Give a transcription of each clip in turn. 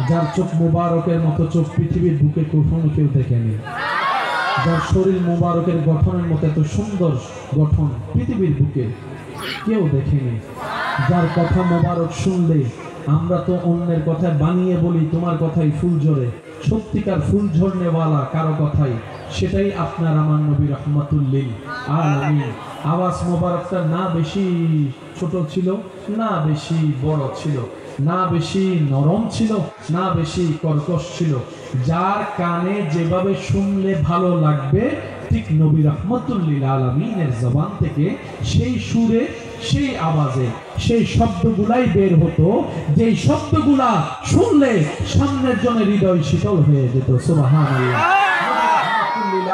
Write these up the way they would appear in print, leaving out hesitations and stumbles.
যার চোখ মুবারকের মতো চোখ পৃথিবীর বুকে কখনো কেউ দেখেনি, যার শরীর মুবারকের গঠনের মতো এত সুন্দর গঠন পৃথিবীর বুকে কেউ দেখেনি, যার কথা মুবারক শুনলে আমরা তো অন্যের কথায় বানিয়ে বলি তোমার কথাই ফুল ঝরে, সত্যিকার ফুল ঝরনেওয়ালা কারো কথাই, সেটাই আপনার আমার নবী রাহমাতুল লিল আলামিন। আওয়াজ মোবারকটা না বেশি ছোট ছিল, না বেশি বড় ছিল, না বেশি নরম ছিল, না বেশি কর্কশ ছিল, যার কানে যেভাবে শুনলে ভালো লাগবে ঠিক নবী রাহমাতুল লিল আলামিনের জবান থেকে সেই সুরে, সেই আওয়াজে, সেই শব্দগুলাই বের হতো, যেই শব্দগুলা শুনলে সামনের জনের হৃদয় শীতল হয়ে যেত। সুবহানাল্লাহ।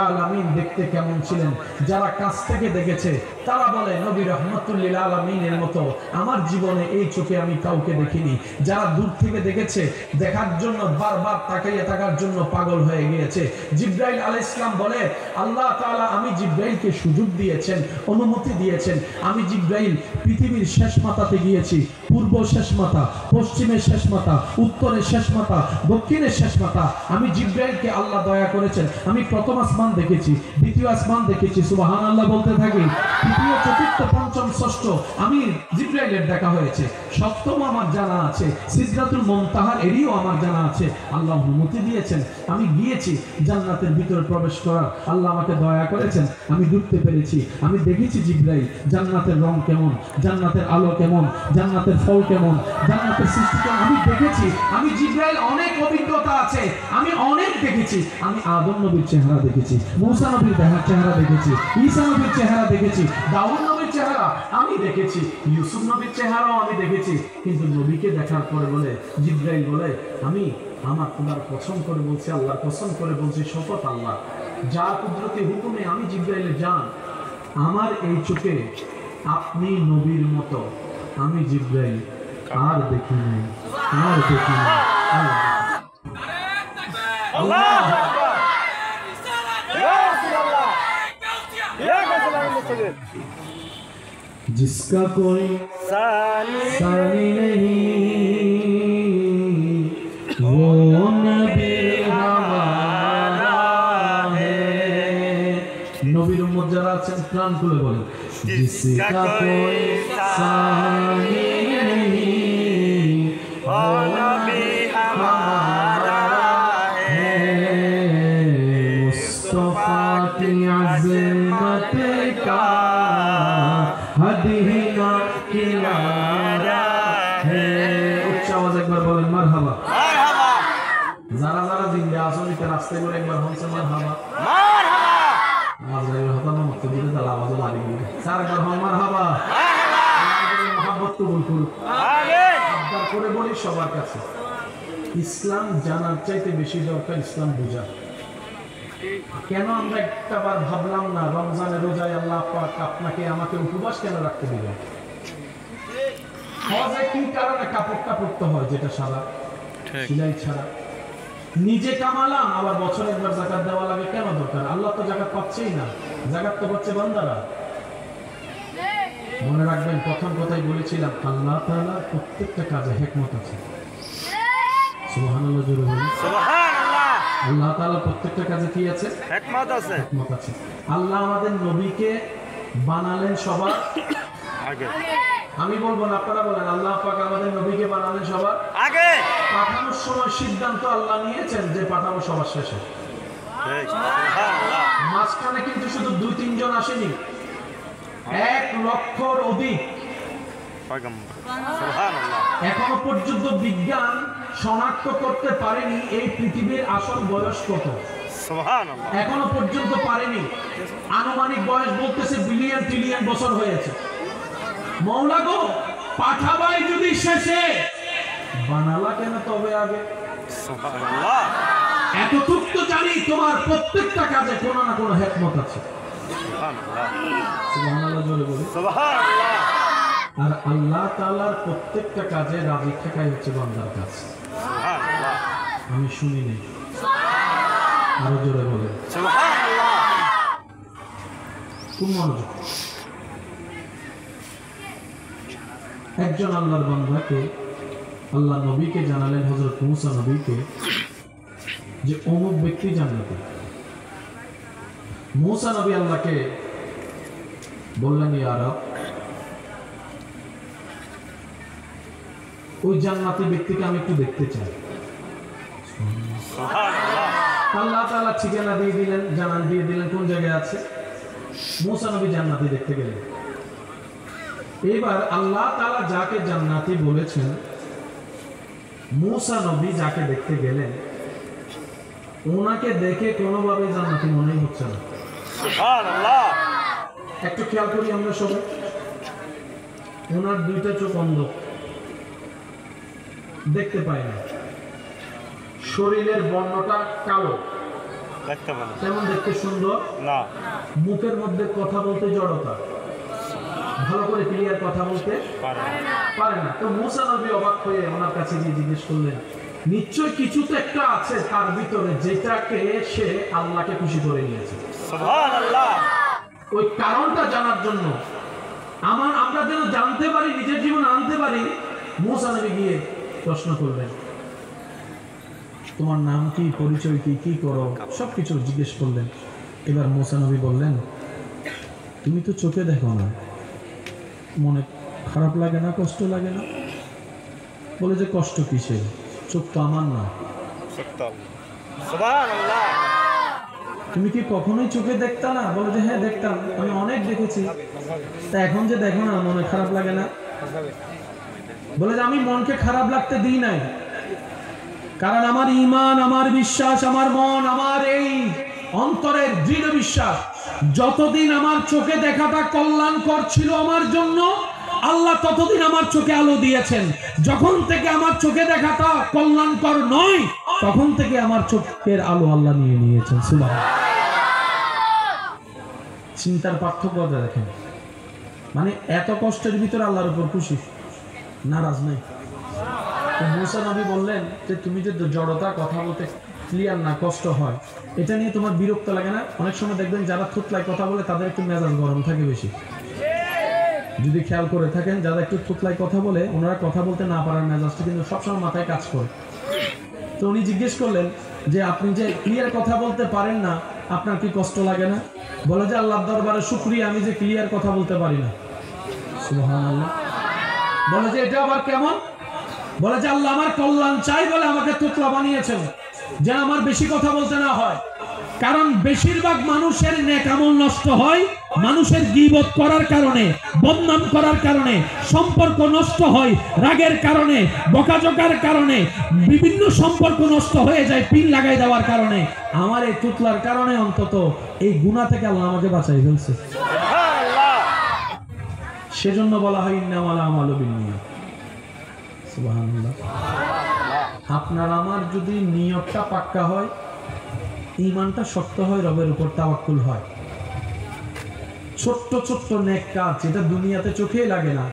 আলামিন দেখতে কেমন ছিলেন? যারা কাছ থেকে দেখেছে তারা বলে নবী রাহমাতুল লিল আলামিনের মতো আমার জীবনে এই চোখে আমি কাউকে দেখিনি। যারা দূর থেকে দেখেছে, দেখার জন্য বারবার তাকাইয়ে থাকার জন্য পাগল হয়ে গিয়েছে। জিবরাইল আলাইহিস সালাম বলে আল্লাহ তাআলা আমি জিবরাইলকে সুযোগ দিয়েছেন, অনুমতি দিয়েছেন। আমি জিবরাইল পৃথিবীর শেষ মাথাতে গিয়েছি, পূর্ব শেষ মাথা, পশ্চিমের শেষ মাথা, উত্তরের শেষ মাথা, দক্ষিণের শেষ মাথা। আমি জিবরাইলকে আল্লাহ দয়া করেছেন, আমি প্রথম আসমান দেখেছি, দ্বিতীয় আসমান দেখেছি, সুবহানাল্লাহ বলতে থাকি। তৃতীয়, চতুর্থ, পঞ্চম, ষষ্ঠ আমি জিবরাইলের দেখা হয়েছে। সপ্তম আমার জানা আছে, সিদরাতুল মুনতাহার এরিও আমার জানা আছে। আল্লাহ অনুমতি দিয়েছেন, আমি গিয়েছি জান্নাতের ভিতরে প্রবেশ করার। আল্লাহ আমাকে দয়া করেছেন, আমি ঢুকতে পেরেছি। আমি দেখেছি জিবরাইল জান্নাতের রং কেমন, জান্নাতের আলো কেমন, জান্নাতের ফল কেমন, জান্নাতের সৃষ্টি কেমন আমি দেখেছি। আমি জিবরাইল অনেক অভিজ্ঞতা আছে, আমি অনেক দেখেছি। আমি আদম নবীর চেহারা দেখেছি, মুসা নবীর চেহারা দেখেছি, ঈসা নবীর চেহারা দেখেছি, দাউদ নবীর চেহারা আমি দেখেছি, ইউসুফ নবীর চেহারাও আমি দেখেছি। কিন্তু নবীকে দেখার পরে বলে জিবরাইল বলে আমি আমার খোদার কসম করে বলছি, আল্লাহর কসম করে বলছি, শপথ আল্লাহ যার কুদরতি হুকুমে আমি জিবরাইলে যান, আমার এই চোখে আপনি নবীর মতো আমি জিবরাইল আর দেখি নাই, আর দেখি নাই। আল্লাহ जिसका कोई सानी नहीं वो नबी हमारा है। नबीर उम्मत যারা আছেন প্রাণ খুলে বলেন जिसका कोई सानी नहीं वो नबी हमारा है। मुस्तफा की अज़मत का मदीना किनारा है। उच्च आवाज একবার বলেন মারহাবা, মারহাবা। যারা যারা জিন্দা আছেন এটা রাস্তায় করে একবার বলছে মারহাবা, মারহাবা। আওয়াজের হতা না মত দিলে তাহলে আওয়াজ লাগি গেল। স্যার একবার বল মারহাবা, মারহাবা। আমাদের mohabbat কবুল করুন, আমিন। আব্বার করে বলি সবার কাছে, ইসলাম জানার চাইতে বেশি দরকার ইসলাম বোঝা। কেন আমরা একটাবার ভাবলাম না রমজানের রোজায় আল্লাহ পাক আপনাকে আমাকে উপবাস কেন রাখতে দিলেন? হজে কি কারণে কাপড়টা পরতে হয় যেটা সারা সিলাই ছাড়া? নিজে কামালাম, আবার বছরে একবার যাকাত দেওয়া লাগে কেন দরকার? আল্লাহ তো যাকাত পাচ্ছেই না, যাকাত তো পাচ্ছে বান্দারা। মনে রাখবেন প্রথম কথাই বলেছিলাম আল্লাহ তাআলার প্রত্যেকটা কাজে হিকমত আছে। সুবহানাল্লাহ জোরে বলুন সুবহানাল্লাহ। আল্লাহ তাআলা প্রত্যেকটা কাজে কি আছে? হিকমত আছে, হিকমত আছে। আল্লাহ আমাদের নবীকে বানালেন সবার আগে। আমি বলবো না, আপনারা বলেন আল্লাহ পাক আমাদের নবীকে বানালেন সবার আগে। পাঠানোর সময় সিদ্ধান্ত আল্লাহ নিয়েছেন যে পাঠাবো সবার শেষে। মাঝখানে কিন্তু শুধু 2-3 জন আসেনি, 1 লক্ষর অধিক। এখনো পর্যন্ত বিজ্ঞান শনাক্ত করতে পারেনি এই পৃথিবীর আসল বয়স কত। এখনো পর্যন্ত পারেনি। আনুমানিক বয়স বলতেছে বিলিয়ন ট্রিলিয়ন বছর হয়েছে। মওলা গো পাঠাবাই যদি শেষে, বানালা কেন তবে আগে? সুবহানাল্লাহ। এতটুকু তো জানি তোমার প্রত্যেকটা কাজে কোনো না কোনো হিকমত আছে। সুবহানাল্লাহ, সুবহানাল্লাহ জোরে বলি সুবহানাল্লাহ। আর আল্লাহ তাআলার প্রত্যেকটা কাজে রাজি থাকাই হচ্ছে বান্দার কাজ। সুবহানাল্লাহ। আমি শুনি নাই, আরো জোরে বলেন সুবহানাল্লাহ। খুব মনোযোগ। একজন আল্লাহর বান্দাকে আল্লাহ নবীকে জানালেন, হযরত মূসা নবীকে, যে অমুক ব্যক্তি জান্নাতি। মূসা নবী আল্লাহকে বললেন, ইয়া রব, ওই জান্নাতি ব্যক্তিকে আমি একটু দেখতে চাই। আল্লাহ তাআলা ঠিকানা দিয়ে দিলেন, জানান দিয়ে দিলেন কোন জায়গায় আছে। মূসা নবী জান্নাতি দেখতে গেলেন। এবার আল্লাহ তাআলা যাকে জান্নাতি বলেছেন, মূসা নবী যাকে দেখতে গেলেন, ওনাকে দেখে কোনোভাবে জান্নাতি মনেই হচ্ছে না। সুবহানাল্লাহ। একটু খেয়াল করি আমরা সবাই, ওনার দুইটা চোখ অন্ধ, দেখতে পায় না। শরীরের বর্ণটা কালো, দেখতে পায় না। কেমন দেখতে? সুন্দর না। মুখের মধ্যে কথা বলতে জড়তা, ভালো করে ক্লিয়ার কথা বলতে পারে না। তো মূসা নবী অবাক হয়ে ওনার কাছে গিয়ে জিজ্ঞেস করলেন, নিশ্চয় কিছু তো একটা আছে তার ভিতরে যেটাকে সে আল্লাহকে খুশি করে নিয়েছে। সুবহানাল্লাহ। ওই কারণটা জানার জন্য, আমরা যেন জানতে পারি, নিজের জীবনে আনতে পারি, মূসা নবী গিয়ে প্রশ্ন করলেন, তোমার নাম কি, পরিচয় কি, কি করো, সবকিছু জিজ্ঞেস করলেন। এবার মূসা নবী বললেন, তুমি তো চোখে দেখো না, মনে খারাপ লাগে না, কষ্ট লাগে না? বলে যে কষ্ট কিসের, চোখ তো আমার না। তুমি কি কখনোই চোখে দেখতা না? বলে যে হ্যাঁ দেখতাম, আমি অনেক দেখেছি। তা এখন যে দেখো না, মনে খারাপ লাগে না? বলে যে আমি মনকে খারাপ লাগতে দিই নাই, কারণ আমার ঈমান, আমার বিশ্বাস, আমার মন, আমার এই অন্তরের দৃঢ় বিশ্বাস, যতদিন আমার চোখে দেখাটা কল্যাণকর ছিল আমার জন্য, আল্লাহ ততদিন আমার চোখে আলো দিয়েছেন। যখন থেকে আমার চোখে দেখাটা কল্যাণকর নয়, তখন থেকে আমার চোখের আলো আল্লাহ নিয়ে নিয়েছেন। সুবহানাল্লাহ। চিন্তার পার্থক্য দেখেন, মানে এত কষ্টের ভিতরে আল্লাহর উপর খুশি, নারাজ নাই। মূসা নবী বললেন যে তুমি যে জড়তা, কথা বলতে ক্লিয়ার না, কষ্ট হয়, এটা নিয়ে তোমার বিরক্ত লাগে না? অনেক সময় দেখবেন যারা থুতলায় কথা বলে তাদের একটু মেজাজ গরম থাকে বেশি। যদি খেয়াল করে থাকেন, যারা একটু থুতলায় কথা বলে, ওনারা কথা বলতে না পারার মেজাজটা কিন্তু সবসময় মাথায় কাজ করে। তো উনি জিজ্ঞেস করলেন যে আপনি যে ক্লিয়ার কথা বলতে পারেন না, আপনার কি কষ্ট লাগে না? বলে যে আল্লাহর দরবারে শুকরিয়া, আমি যে ক্লিয়ার কথা বলতে পারি না। সুবহানাল্লাহ। বলে যে এটা আবার কেমন? বলে যে আল্লাহ আমার কল্যাণ চাই বলে আমাকে তোতলা বানিয়েছেন, যেন আমার বেশি কথা বলতে না হয়। কারণ বেশিরভাগ মানুষের নেক আমল নষ্ট হয় মানুষের গীবত করার কারণে, বদনাম করার কারণে, সম্পর্ক নষ্ট হয় রাগের কারণে, বকাঝকার কারণে, বিভিন্ন সম্পর্ক নষ্ট হয়ে যায় পিন লাগাই দেওয়ার কারণে। আমার এই তুতলার কারণে অন্তত এই গুনাহ থেকে আল্লাহ আমাকে বাঁচাই ফেলছে। সেজন্য বলা হয় ইন্নামাল আমালু বিন্নিয়াত। সুবহানাল্লাহ। আপনার আমার যদি নিয়তটা পাক্কা হয়, ঈমানটা শক্ত হয়, রবের উপর তাওয়াক্কুল হয়, ছোট্ট ছোট্ট নেক কাজ যেটা দুনিয়াতে চোখেই লাগে না,